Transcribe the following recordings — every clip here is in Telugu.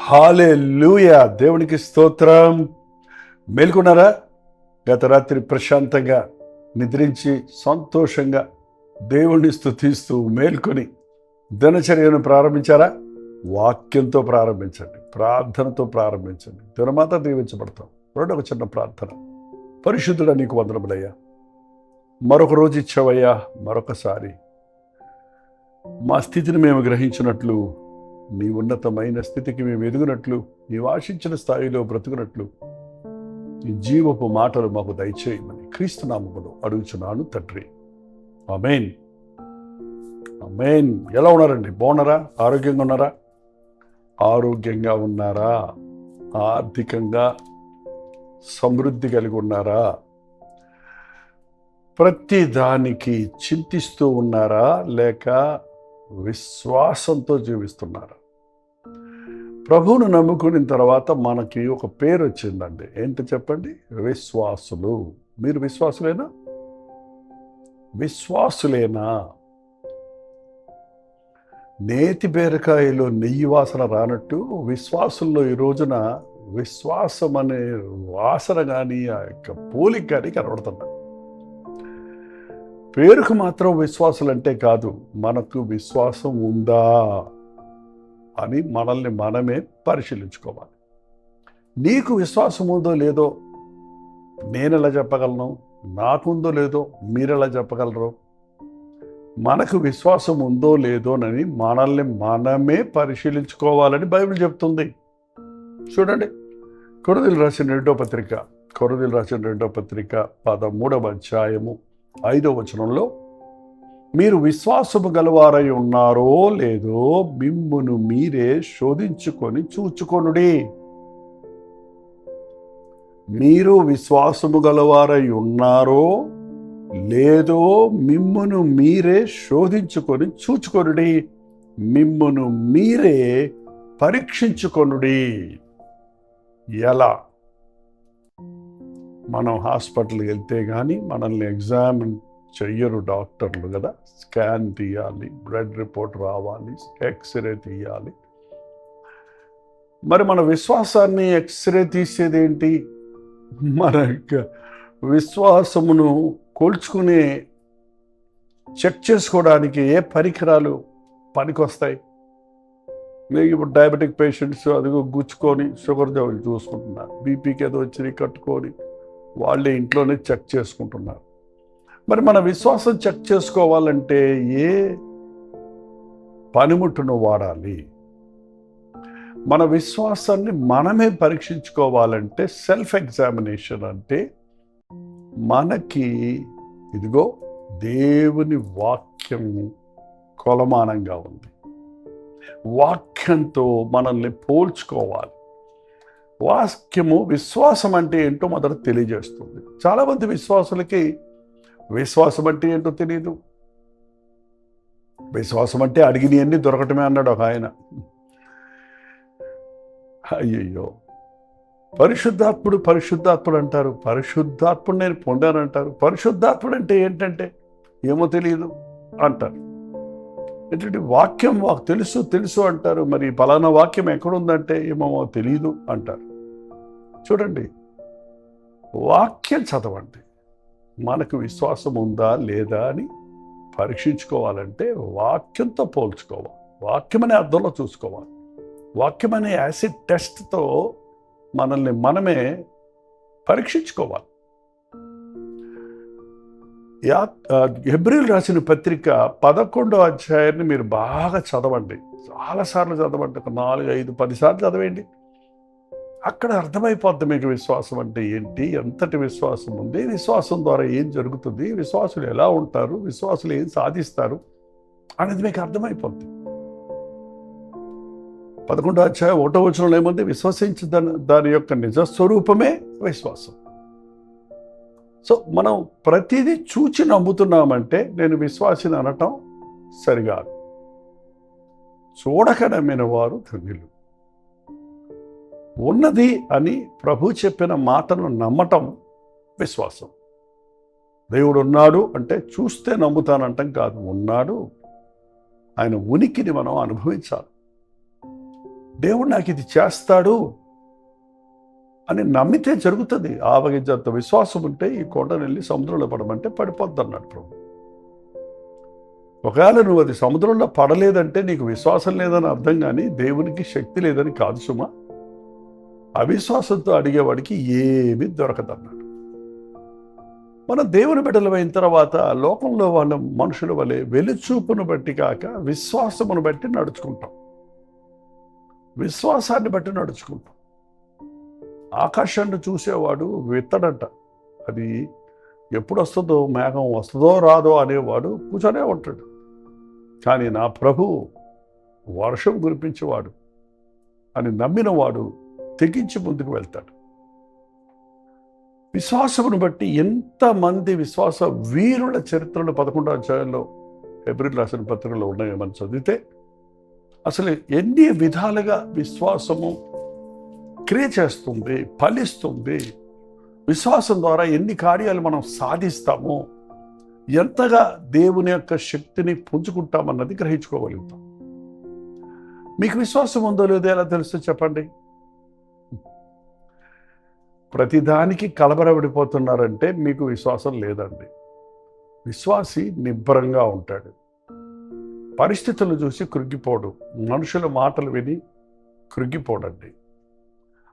హల్లెలూయా. దేవునికి స్తోత్రం. మేల్కొన్నారా? గత రాత్రి ప్రశాంతంగా నిద్రించి సంతోషంగా దేవుణ్ణి స్తుతిస్తూ మేల్కొని దినచర్యను ప్రారంభించారా? వాక్యంతో ప్రారంభించండి, ప్రార్థనతో ప్రారంభించండి. దినమాత దీవించబడతాం. రెండవ చిన్న ప్రార్థన. పరిశుద్ధుడా, నీకు వందనములయ్యా. మరొక రోజు ఇచ్చావయ్యా. మరొకసారి మా స్థితిని మేము గ్రహించినట్లు, నీ ఉన్నతమైన స్థితికి మేము ఎదుగునట్లు, నీవు ఆశించిన స్థాయిలో బ్రతుకునట్లు నీ జీవపు మాటలు మాకు దయచేయమని క్రీస్తు నామములో అడుగుచున్నాను తండ్రి. ఆమేన్, ఆమేన్. ఎలా ఉన్నారండి? బాగున్నారా? ఆరోగ్యంగా ఉన్నారా? ఆరోగ్యంగా ఉన్నారా? ఆర్థికంగా సమృద్ధి కలిగి ఉన్నారా? ప్రతి దానికి చింతిస్తూ ఉన్నారా? లేక విశ్వాసంతో జీవిస్తున్నారా? ప్రభువును నమ్ముకున్న తర్వాత మనకి ఒక పేరు వచ్చిందండి. ఏంటి చెప్పండి? విశ్వాసులు. మీరు విశ్వాసులేనా? విశ్వాసులేనా? నేతి బీరకాయలో నెయ్యి వాసన రానట్టు విశ్వాసుల్లో ఈ రోజున విశ్వాసం అనే వాసన కానీ ఆ యొక్క పోలిక కానీ కనబడుతుంది. పేరుకు మాత్రం విశ్వాసులంటే కాదు, మనకు విశ్వాసం ఉందా అని మనల్ని మనమే పరిశీలించుకోవాలి. నీకు విశ్వాసం ఉందో లేదో నేను ఎలా చెప్పగలను? నాకుందో లేదో మీరు ఎలా చెప్పగలరు? మనకు విశ్వాసం ఉందో లేదోనని మనల్ని మనమే పరిశీలించుకోవాలని బైబిల్ చెప్తుంది. చూడండి, కొరింథీయులకు రాసిన రెండో పత్రిక 13వ అధ్యాయము 5వ వచనంలో, మీరు విశ్వాసము గలవారై ఉన్నారో లేదో మిమ్మును మీరే శోధించుకొని చూచుకొనుడి. మీరు విశ్వాసము గలవారై ఉన్నారో లేదో మిమ్మును మీరే శోధించుకొని చూచుకొనుడి. మిమ్మును మీరే పరీక్షించుకొనుడి. ఎలా? మనం హాస్పిటల్కి వెళ్తే కానీ మనల్ని ఎగ్జామిన్ చెయ్యరు డాక్టర్లు కదా. స్కాన్ తీయాలి, బ్లడ్ రిపోర్ట్ రావాలి, ఎక్స్రే తీయాలి. మరి మన విశ్వాసాన్ని ఎక్స్రే తీసేది ఏంటి? మన యొక్క విశ్వాసమును కోల్చుకునే చెక్ చేసుకోవడానికి ఏ పరికరాలు పనికొస్తాయి? ఇప్పుడు డయాబెటిక్ పేషెంట్స్ అదిగో గుచ్చుకొని షుగర్ లెవెల్ చూసుకుంటున్నారు, బీపీకి ఏదో వచ్చి కట్టుకొని వాళ్ళే ఇంట్లోనే చెక్ చేసుకుంటున్నారు. మరి మన విశ్వాసం చెక్ చేసుకోవాలంటే ఏ పనిముట్టును వాడాలి? మన విశ్వాసాన్ని మనమే పరీక్షించుకోవాలంటే సెల్ఫ్ ఎగ్జామినేషన్ అంటే మనకి ఇదిగో దేవుని వాక్యం కొలమానంగా ఉంది. వాక్యంతో మనల్ని పోల్చుకోవాలి. వాక్యము విశ్వాసం అంటే ఏంటో మొదట తెలియజేస్తుంది. చాలామంది విశ్వాసులకి విశ్వాసం అంటే ఏంటో తెలియదు. విశ్వాసం అంటే అడిగినవన్నీ దొరకటమే అన్నాడు ఒక ఆయన. అయ్యయ్యో, పరిశుద్ధాత్ముడు అంటారు, పరిశుద్ధాత్ముడు నేను పొందానంటారు. పరిశుద్ధాత్ముడు అంటే ఏంటంటే ఏమో తెలియదు అంటారు. ఏంటంటే వాక్యం తెలుసు అంటారు. మరి పలానా వాక్యం ఎక్కడుందంటే ఏమో తెలియదు అంటారు. చూడండి, వాక్యం చదవండి. మనకు విశ్వాసం ఉందా లేదా అని పరీక్షించుకోవాలంటే వాక్యంతో పోల్చుకోవాలి. వాక్యం అనే అర్థంలో చూసుకోవాలి. వాక్యం అనే యాసిడ్ టెస్ట్తో మనల్ని మనమే పరీక్షించుకోవాలి. హెబ్రీయులకు రాసిన పత్రిక 11వ అధ్యాయాన్ని మీరు బాగా చదవండి. చాలాసార్లు చదవండి. ఒక 4, 5, 10 సార్లు చదవండి. అక్కడ అర్థమైపోద్ది మీకు విశ్వాసం అంటే ఏంటి, ఎంతటి విశ్వాసం ఉంది, విశ్వాసం ద్వారా ఏం జరుగుతుంది, విశ్వాసులు ఎలా ఉంటారు, విశ్వాసులు ఏం సాధిస్తారు అనేది మీకు అర్థమైపోద్ది. 11వ అధ్యాయం 1వ వచనంలో ఏముంది? విశ్వసించి దాని యొక్క నిజస్వరూపమే విశ్వాసం. సో మనం ప్రతిదీ చూచి నమ్ముతున్నామంటే నేను విశ్వాసిని అనటం సరికాదు. చూడక నమ్మిన వారు ధన్యులు. ఉన్నది అని ప్రభు చెప్పిన మాటను నమ్మటం విశ్వాసం. దేవుడు ఉన్నాడు అంటే చూస్తే నమ్ముతానంటాం కాదు. ఉన్నాడు, ఆయన ఉనికిని మనం అనుభవించాలి. దేవుడు నాకు ఇది చేస్తాడు అని నమ్మితే జరుగుతుంది. ఆవగించేంత విశ్వాసం ఉంటే ఈ కొండను వెళ్ళి సముద్రంలో పడమంటే పడిపోద్ది అన్నాడు ప్రభు. ఒకవేళ నువ్వు అది సముద్రంలో పడలేదంటే నీకు విశ్వాసం లేదని అర్థం, కానీ దేవునికి శక్తి లేదని కాదు సుమా. అవిశ్వాసంతో అడిగేవాడికి ఏమీ దొరకదన్నాడు. మనం దేవుని బిడ్డలమైన తర్వాత లోకంలో వాళ్ళ మనుషుల వలె వెలుచూపును బట్టి కాక విశ్వాసమును బట్టి నడుచుకుంటాం. విశ్వాసాన్ని బట్టి నడుచుకుంటాం. ఆకాశాన్ని చూసేవాడు విత్తడంట, అది ఎప్పుడు వస్తుందో, మేఘం వస్తుందో రాదో అనేవాడు కూర్చొనే ఉంటాడు. కానీ నా ప్రభు వర్షం కురిపించేవాడు అని నమ్మినవాడు తెగించి ముందుకు వెళ్తాడు. విశ్వాసమును బట్టి ఎంతమంది విశ్వాస వీరుల చరిత్రలు 11వ అధ్యాయంలో హెబ్రీయులకు రాసిన పత్రికలో ఉన్నాయో మనం చదివితే అసలు ఎన్ని విధాలుగా విశ్వాసము క్రియ చేస్తుంది, ఫలిస్తుంది, విశ్వాసం ద్వారా ఎన్ని కార్యాలు మనం సాధిస్తామో, ఎంతగా దేవుని యొక్క శక్తిని పుంజుకుంటామన్నది గ్రహించుకోగలుగుతాం. మీకు విశ్వాసం ఉందో లేదో ఎలా తెలుసు చెప్పండి? ప్రతిదానికి కలబరబడిపోతున్నారంటే మీకు విశ్వాసం లేదండి. విశ్వాసి నిబ్బరంగా ఉంటాడు. పరిస్థితులను చూసి కృంగిపోడు. మనుషుల మాటలు విని కృంగిపోడండి.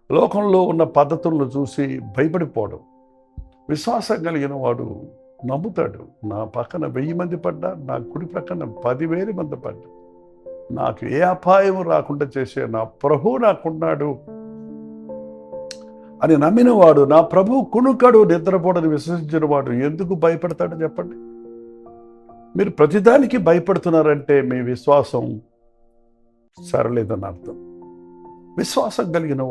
లోకంలో ఉన్న పద్ధతులను చూసి భయపడిపోవడం. విశ్వాసం కలిగిన వాడు నమ్ముతాడు. నా పక్కన 1000 మంది పడ్డా, నా కుడి పక్కన 10,000 మంది పడ్డా, నాకు ఏ అపాయం రాకుండా చేసే నా ప్రభు నాకున్నాడు అని నమ్మినవాడు, నా ప్రభు కునుకడు నిద్రపోడని విశ్వసించిన వాడు ఎందుకు భయపడతాడు చెప్పండి? మీరు ప్రతిదానికి భయపడుతున్నారంటే మీ విశ్వాసం సరలేదని అర్థం. విశ్వాసం కలిగిన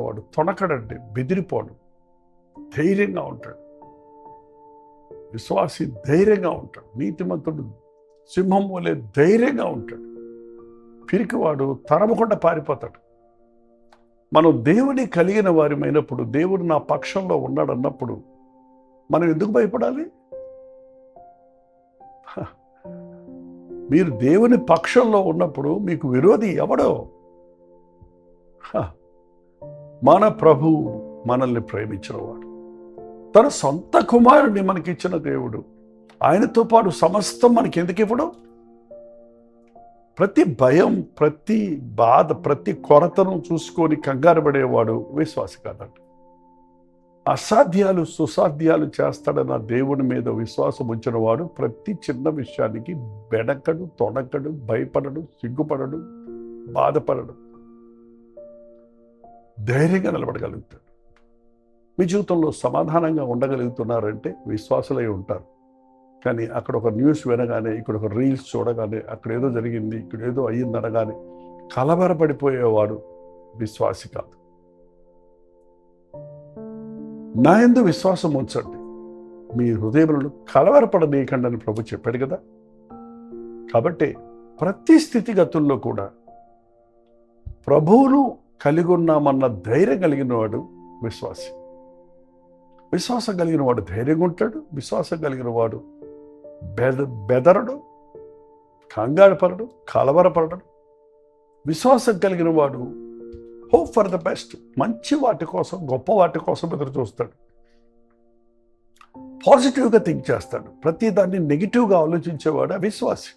వాడు తొణకడండి, బెదిరిపోడు, ధైర్యంగా ఉంటాడు. విశ్వాసి ధైర్యంగా ఉంటాడు. నీతిమంతుడు సింహం వలె ధైర్యంగా ఉంటాడు. పిరికివాడు తరమకుండా పారిపోతాడు. మనం దేవుని కలిగిన వారిమైనప్పుడు, దేవుడు నా పక్షంలో ఉన్నాడన్నప్పుడు మనం ఎందుకు భయపడాలి? మీరు దేవుని పక్షంలో ఉన్నప్పుడు మీకు విరోధి ఎవడో? మన ప్రభు మనల్ని ప్రేమించినవాడు, తన సొంత కుమారుడిని మనకిచ్చిన దేవుడు, ఆయనతో పాటు సమస్తం మనకి ఎందుకు ఇవ్వడం? ప్రతి భయం, ప్రతి బాధ, ప్రతి కొరతను చూసుకొని కంగారు పడేవాడు విశ్వాసి కాదండి. అసాధ్యాలు సుసాధ్యాలు చేస్తాడన్న దేవుని మీద విశ్వాసం ఉంచిన వాడు ప్రతి చిన్న విషయానికి బెడకడు, తొణకడు, భయపడడు, సిగ్గుపడడు, బాధపడడు, ధైర్యంగా నిలబడగలుగుతాడు. మీ జీవితంలో సమాధానంగా ఉండగలుగుతున్నారంటే విశ్వాసులై ఉంటారు. కానీ అక్కడ ఒక న్యూస్ వినగానే, ఇక్కడ ఒక రీల్స్ చూడగానే, అక్కడ ఏదో జరిగింది, ఇక్కడ ఏదో అయ్యింది అనగానే కలవరపడిపోయేవాడు విశ్వాసి కాదు. నా యందు విశ్వాసం ఉంచండి, మీ హృదయములను కలవరపడనీయకండి అని ప్రభు చెప్పాడు కదా. కాబట్టి ప్రతి స్థితిగతుల్లో కూడా ప్రభువును కలిగి ఉన్నామన్న ధైర్యం కలిగిన వాడు విశ్వాసి. విశ్వాసం కలిగిన వాడు ధైర్యంగా ఉంటాడు. విశ్వాసం కలిగిన వాడు బెదరడు, కంగారుపడడు, కలవరపడడు. విశ్వాసం కలిగిన వాడు హోప్ ఫర్ ద బెస్ట్, మంచి వాటి కోసం, గొప్ప వాటి కోసం ఎదురు చూస్తాడు. పాజిటివ్గా థింక్ చేస్తాడు. ప్రతిదాన్ని నెగిటివ్గా ఆలోచించేవాడు అవిశ్వాసి.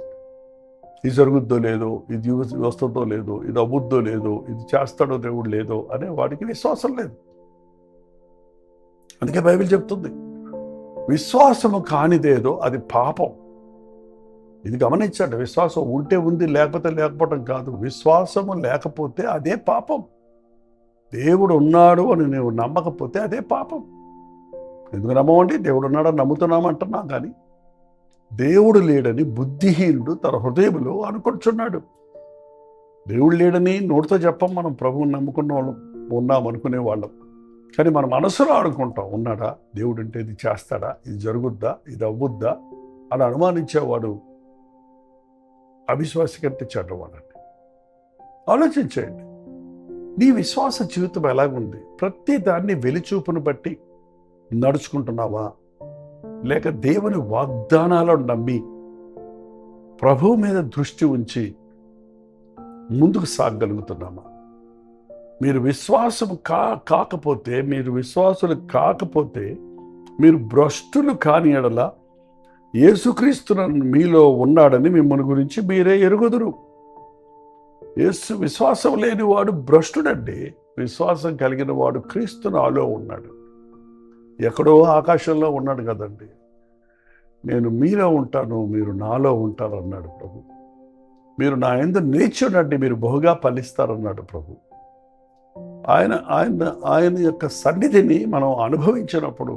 ఇది జరుగుద్దో లేదో, ఇది వస్తుందో లేదో, ఇది అవ్వుద్దో లేదో, ఇది చేస్తాడో దేవుడు లేదో అనే వాడికి విశ్వాసం లేదు. అందుకే బైబిల్ చెప్తుంది, విశ్వాసము కానిదేదో అది పాపం. ఇది గమనించండి. విశ్వాసం ఉంటే ఉంది, లేకపోతే లేకపోవడం కాదు. విశ్వాసము లేకపోతే అదే పాపం. దేవుడు ఉన్నాడు అని నువ్వు నమ్మకపోతే అదే పాపం. ఎందుకు నమ్మమండి? దేవుడు ఉన్నాడని నమ్ముతున్నామంటున్నాం, కానీ దేవుడు లేడని బుద్ధిహీనుడు తన హృదయంలో అనుకుంటున్నాడు. దేవుడు లేడని నోటితో చెప్పం. మనం ప్రభువుని నమ్ముకున్న వాళ్ళం, ఉన్నాం అనుకునే వాళ్ళం. కానీ మన మనసులో అనుకుంటాం, ఉన్నాడా దేవుడు, అంటే ఇది చేస్తాడా, ఇది జరుగుద్దా, ఇది అవ్వుద్దా అని అనుమానించేవాడు అవిశ్వాసి కంటే చెడ్డవాడండి. ఆలోచించేయండి, నీ విశ్వాస జీవితం ఎలాగుంది? ప్రతి దాన్ని వెలిచూపును బట్టి నడుచుకుంటున్నావా, లేక దేవుని వాగ్దానాలను నమ్మి ప్రభువు మీద దృష్టి ఉంచి ముందుకు సాగగలుగుతున్నామా? మీరు విశ్వాసం కాకపోతే, మీరు విశ్వాసులు కాకపోతే, మీరు భ్రష్టులు కాని ఎడల యేసుక్రీస్తును మీలో ఉన్నాడని మిమ్మల్ని గురించి మీరే ఎరుగుదురు. యేసు విశ్వాసం లేనివాడు భ్రష్టుడండి. విశ్వాసం కలిగిన వాడు క్రీస్తు నాలో ఉన్నాడు. ఎక్కడో ఆకాశంలో ఉన్నాడు కదండి. నేను మీలో ఉంటాను, మీరు నాలో ఉంటారు అన్నాడు ప్రభు. మీరు నా యందు నిలిచుండండి, మీరు బహుగా ఫలిస్తారన్నాడు ప్రభు. ఆయన ఆయన ఆయన యొక్క సన్నిధిని మనం అనుభవించినప్పుడు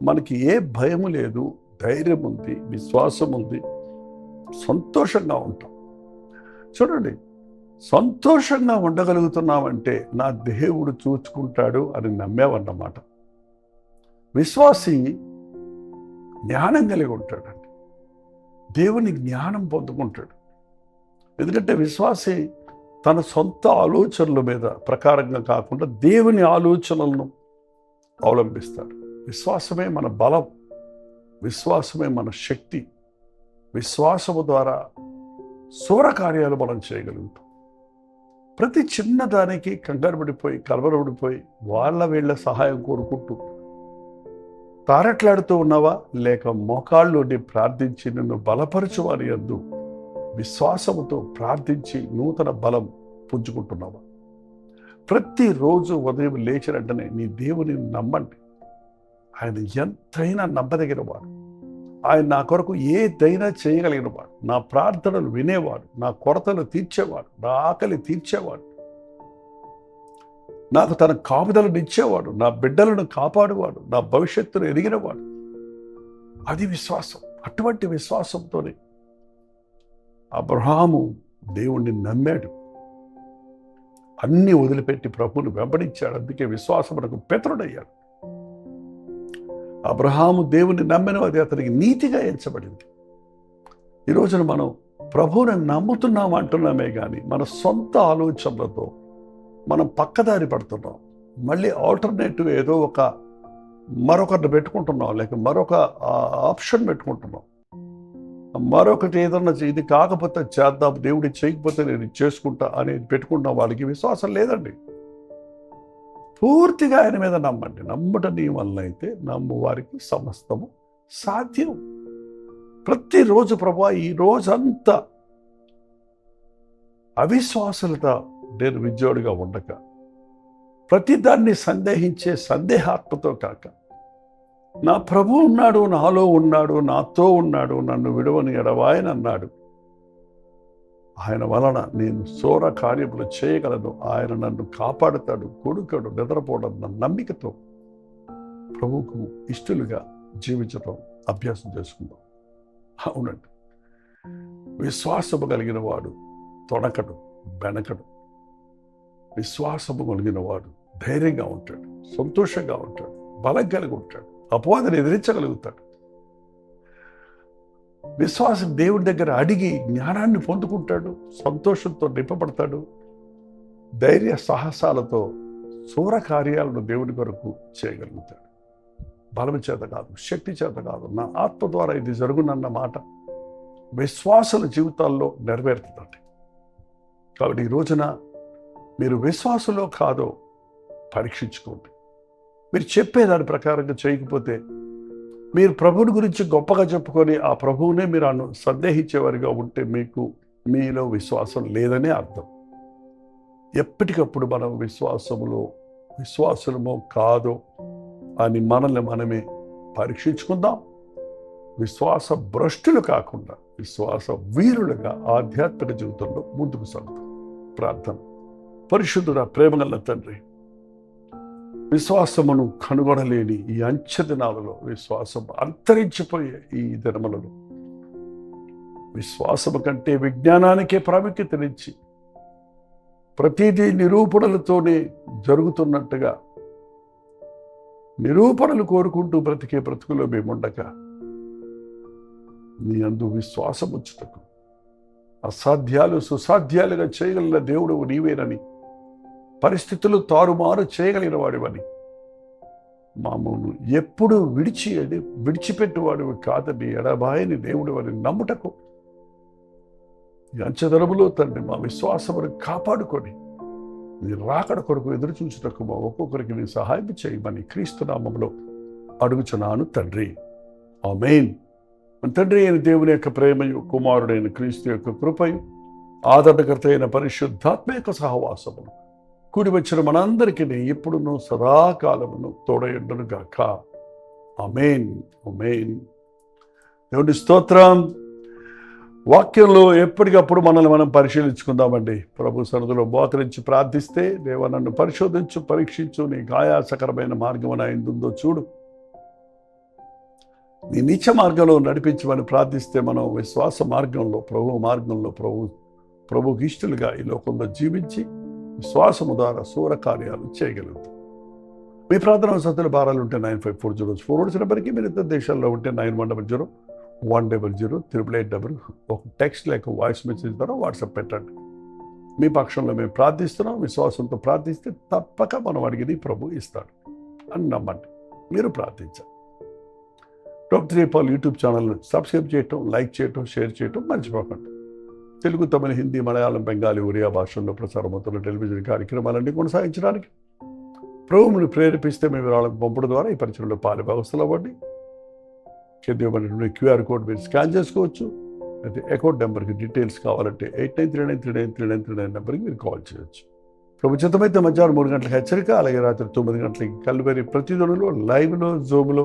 మనకి ఏ భయము లేదు, ధైర్యం ఉంది, విశ్వాసం ఉంది, సంతోషంగా ఉంటాం. చూడండి, సంతోషంగా ఉండగలుగుతున్నామంటే నా దేవుడు చూసుకుంటాడు అని నమ్మేవన్నమాట. విశ్వాసి జ్ఞానం కలిగి ఉంటాడండి. దేవుని జ్ఞానం పొందుకుంటాడు. ఎందుకంటే విశ్వాసి తన సొంత ఆలోచనల మీద ప్రకారంగా కాకుండా దేవుని ఆలోచనలను అవలంబిస్తాడు. విశ్వాసమే మన బలం, విశ్వాసమే మన శక్తి. విశ్వాసము ద్వారా శూర కార్యాలు మనం చేయగలుగుతాం. ప్రతి చిన్నదానికి కంగారు పడిపోయి, కలవరపడిపోయి, వీళ్ళ సహాయం కోరుకుంటూ తారట్లాడుతూ ఉన్నావా? లేక మోకాళ్ళుండి ప్రార్థించి నిన్ను బలపరచువారి యందు విశ్వాసముతో ప్రార్థించి నూతన బలం పుంజుకుంటున్నావా? ప్రతిరోజు ఉదయం లేచిన వెంటనే నీ దేవుని నమ్మండి. ఆయన ఎంతైనా నమ్మదగిన వాడు. ఆయన నా కొరకు ఏదైనా చేయగలిగిన వాడు. నా ప్రార్థనలు వినేవాడు, నా కొరతలు తీర్చేవాడు, నా ఆకలి తీర్చేవాడు, నాకు తన కాపుదలను ఇచ్చేవాడు, నా బిడ్డలను కాపాడువాడు, నా భవిష్యత్తును ఎరిగినవాడు. అది విశ్వాసం. అటువంటి విశ్వాసంతోనే అబ్రహాము దేవుణ్ణి నమ్మాడు. అన్నీ వదిలిపెట్టి ప్రభువును వెంబడించాడు. అందుకే విశ్వాసమునకు పితరుడయ్యాడు. అబ్రహాము దేవుణ్ణి నమ్మిన అది అతనికి నీతిగా ఎంచబడింది. ఈ రోజున మనం ప్రభువుని నమ్ముతున్నాం అంటున్నామే కానీ మన సొంత ఆలోచనలతో మనం పక్కదారి పడుతున్నాం. మళ్ళీ ఆల్టర్నేటివ్ ఏదో మరొకరిని పెట్టుకుంటున్నాం, లేక మరొక ఆప్షన్ పెట్టుకుంటున్నాం. మరొకటి ఏదన్నా ఇది కాకపోతే చేద్దాం, దేవుడి చేయకపోతే నేను చేసుకుంటా అనేది పెట్టుకుంటున్న వాళ్ళకి విశ్వాసం లేదండి. పూర్తిగా ఆయన మీద నమ్మండి. నమ్మట నీ వల్ల అయితే నమ్ము వారికి సమస్తము సాధ్యం. ప్రతిరోజు ప్రభా ఈ రోజంతా అవిశ్వాసులతో నేను విజయుడిగా ఉండక, ప్రతిదాన్ని సందేహించే సందేహాత్మతో కాక, నా ప్రభు ఉన్నాడు, నాలో ఉన్నాడు, నాతో ఉన్నాడు, నన్ను విడువని ఎడవాయని అన్నాడు. ఆయన వలన నేను శూర కార్యములు చేయగలను, ఆయన నన్ను కాపాడుతాడు, కొడుకడు, నిద్రపోవడం నా నమ్మికతో ప్రభువుకు ఇష్టలుగా జీవించడం అభ్యాసం చేసుకుందాం. అవునండి, విశ్వాసము కలిగిన వాడు తొణకడు, బెనకడు. విశ్వాసము కలిగిన వాడు ధైర్యంగా ఉంటాడు, సంతోషంగా ఉంటాడు, బలం కలిగి ఉంటాడు, అపవాదిని ఎదిరించగలుగుతాడు. విశ్వాసం దేవుడి దగ్గర అడిగి జ్ఞానాన్ని పొందుకుంటాడు, సంతోషంతో నింపబడతాడు, ధైర్య సాహసాలతో శూర కార్యాలను దేవుడి కొరకు చేయగలుగుతాడు. బలం చేత కాదు, శక్తి చేత కాదు, నా ఆత్మ ద్వారా ఇది జరుగునన్న మాట విశ్వాసుల జీవితాల్లో నెరవేరుతుందండి. కాబట్టి ఈ రోజున మీరు విశ్వాసంలో కాదో పరీక్షించుకోండి. మీరు చెప్పేదాని ప్రకారంగా చేయకపోతే, మీరు ప్రభువుని గురించి గొప్పగా చెప్పుకొని ఆ ప్రభువునే మీరు సందేహించేవారిగా ఉంటే మీలో విశ్వాసం లేదనే అర్థం. ఎప్పటికప్పుడు మనం విశ్వాసమో కాదో అని మనల్ని మనమే పరీక్షించుకుందాం. విశ్వాస భ్రష్టులు కాకుండా విశ్వాస వీరులుగా ఆధ్యాత్మిక జీవితంలో ముందుకు సాగుతాం. ప్రార్థన. పరిశుద్ధుడా, ప్రేమగల తండ్రి, విశ్వాసమును కనుగొనలేని ఈ అంచె దినాలలో, విశ్వాసం అంతరించిపోయే ఈ దినములలో విశ్వాసము కంటే విజ్ఞానానికే ప్రాముఖ్యతనిచ్చి ప్రతిదీ నిరూపణలతోనే జరుగుతున్నట్టుగా నిరూపణలు కోరుకుంటూ బ్రతికే బ్రతుకులో మేముండక నీ అందు విశ్వాసం వచ్చుటకు, అసాధ్యాలు సుసాధ్యాలుగా చేయగలిగిన దేవుడు నీవేనని, పరిస్థితులు తారుమారు చేయగలిగిన వాడివని, మామూలు ఎప్పుడు విడిచిపెట్టువాడివి కాదని, ఎడబాయని దేవుడు అని నమ్ముటకు ఈ అంచెదరములో తండ్రి మా విశ్వాసమును కాపాడుకొని నీ రాకడ కొరకు ఎదురు చూచుటకు మా ఒక్కొక్కరికి నీ సహాయం చేయమని క్రీస్తు నామములో అడుగుచున్నాను తండ్రి. ఆమేన్. మన తండ్రి అయిన దేవుని యొక్క ప్రేమయు, కుమారుడైన క్రీస్తు యొక్క కృపయు, ఆదరణకర్త అయిన పరిశుద్ధాత్మ యొక్క సహవాసమును కూడి వచ్చిన మనందరికీ ఎప్పుడునూ సదాకాలమును తోడయుండును గాక. ఆమేన్. ఆమేన్. దేవుని స్తోత్రం. వాక్యంలో ఎప్పటికప్పుడు మనల్ని మనం పరిశీలించుకుందామండి. ప్రభు సన్నిధిలో మోకరించి ప్రార్థిస్తే, దేవా నన్ను పరిశోధించు, పరీక్షించు, నీ ఆయాసకరమైన మార్గం అయిందో చూడు, నీ నీచ మార్గంలో నడిపించమని ప్రార్థిస్తే మనం విశ్వాస మార్గంలో, ప్రభుకి ఇష్టలుగా ఈ లోకంలో జీవించి విశ్వాసము ద్వారా శూర కార్యాలు చేయగలుగుతాం. మీ ప్రార్థన వసతుల భారాలు ఉంటే 9540 నెంబర్కి, మీరు ఇతర దేశాల్లో ఉంటే 9100-100-888 ఒక టెక్స్ట్ లేక వాయిస్ మెసేజ్ ద్వారా వాట్సాప్ పెట్టండి. మీ పక్షంలో మేము ప్రార్థిస్తున్నాం. విశ్వాసంతో ప్రార్థిస్తే తప్పక మనం అడిగిది ప్రభు ఇస్తాడు అని నమ్మండి. మీరు ప్రార్థించండి. డాక్టర్ ఏ పాల్ యూట్యూబ్ ఛానల్ని సబ్స్క్రైబ్ చేయటం, లైక్ చేయటం, షేర్ చేయటం మర్చిపోకండి. తెలుగు, తమిళ, హిందీ, మలయాళం, బెంగాలీ, ఒరియా భాషల్లో ప్రసారమవుతున్న టెలివిజన్ కార్యక్రమాలన్నీ కొనసాగించడానికి ప్రభువుని ప్రేరేపిస్తే మేము వాళ్ళకి పంపడం ద్వారా ఈ పరిచయంలో పాలుభాగస్తులు అవ్వండి. కింద QR కోడ్ మీరు స్కాన్ చేసుకోవచ్చు. అయితే అకౌంట్ నెంబర్కి డీటెయిల్స్ కావాలంటే 8939393939 నెంబర్కి మీరు కాల్ చేయొచ్చు. ప్రభు చిత్తమైతే మధ్యాహ్నం 3 గంటలకు హెచ్చరిక, అలాగే రాత్రి 9 గంటలకి కల్వరి ప్రతిదినంలో లైవ్లో, జూమ్లో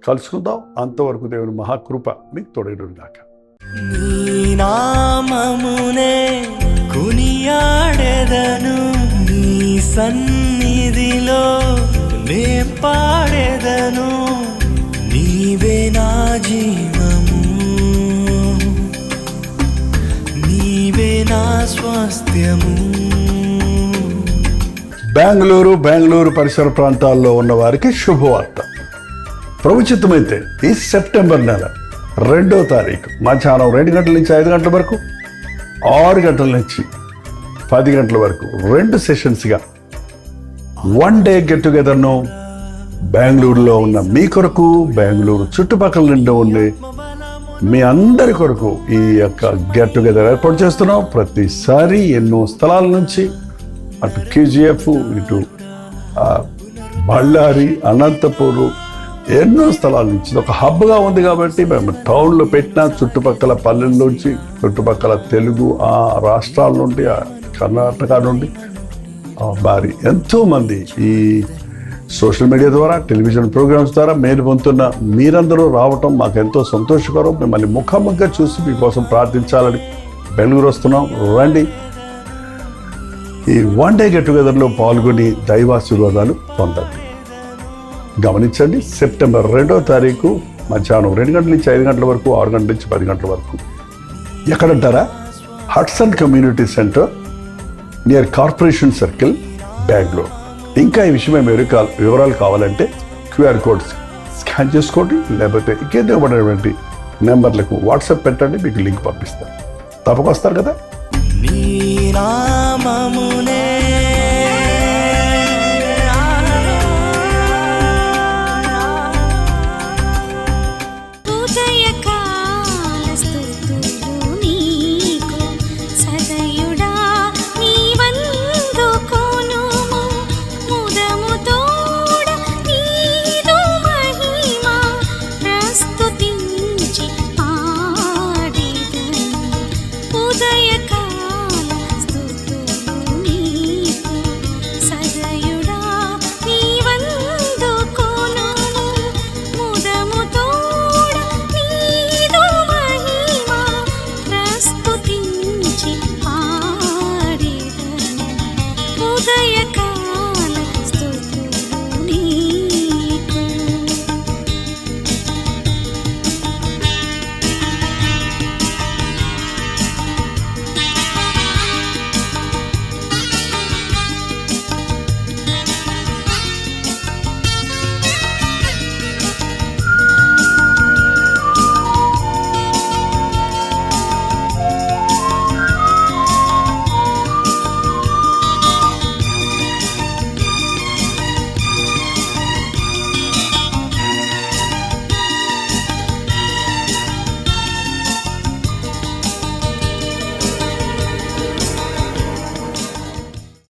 కలుసుకుందాం. అంతవరకు దేవుని మహాకృప మీకు తోడేడును గాక. నీ నామమునే కొనియాడెదను, నీ సన్నిధిలో నే పాడెదను. నీవే నా జీవము, నీవే నా స్వాస్థ్యము. బెంగళూరు పరిసర ప్రాంతాల్లో ఉన్న వారికి శుభవార్త. ప్రభుచిత్తమైతే ఈ సెప్టెంబర్ నెల 2వ తారీఖు మధ్యాహ్నం 2 గంటల నుంచి 5 గంటల వరకు, 6 గంటల నుంచి 10 గంటల వరకు 2 సెషన్స్గా 1 డే గెట్ టుగెదర్ను బెంగళూరులో ఉన్న మీ కొరకు, బెంగళూరు చుట్టుపక్కల నుండి ఉండే మీ అందరి కొరకు ఈ యొక్క గెట్ టుగెదర్ ఏర్పాటు చేస్తున్నాం. ప్రతిసారి ఎన్నో స్థలాల నుంచి, అటు KGF, ఇటు బళ్ళారి, అనంతపూరు, ఎన్నో స్థలాల నుంచి ఒక హబ్గా ఉంది. కాబట్టి మేము టౌన్లో పెట్టిన చుట్టుపక్కల పల్లెల్లోంచి, చుట్టుపక్కల తెలుగు రాష్ట్రాల నుండి, కర్ణాటక నుండి మరి ఎంతోమంది ఈ సోషల్ మీడియా ద్వారా, టెలివిజన్ ప్రోగ్రామ్స్ ద్వారా మేలు పొందుతున్న మీరందరూ రావటం మాకు ఎంతో సంతోషకరం. మిమ్మల్ని ముఖాముఖిగా చూసి మీకోసం ప్రార్థించాలని బెంగళూరు వస్తున్నాం. రండి, ఈ 1 డే గెట్ టుగెదర్లో పాల్గొని దైవాశీర్వాదాలు పొందండి. గమనించండి, సెప్టెంబర్ 2వ తారీఖు మధ్యాహ్నం 2 గంటల నుంచి 5 గంటల వరకు, 6 గంటల నుంచి 10 గంటల వరకు. ఎక్కడంటారా? Hudson community centre near corporation circle, Bengaluru. ఇంకా ఈ విషయమే వివరాలు కావాలంటే QR కోడ్ స్కాన్ చేసుకోండి, లేకపోతే ఇంకేదో ఇవ్వబడినటువంటి నెంబర్లకు వాట్సాప్ పెట్టండి, మీకు లింక్ పంపిస్తాను. తప్పక వస్తారు కదా. నీ నామమునే ఉదయ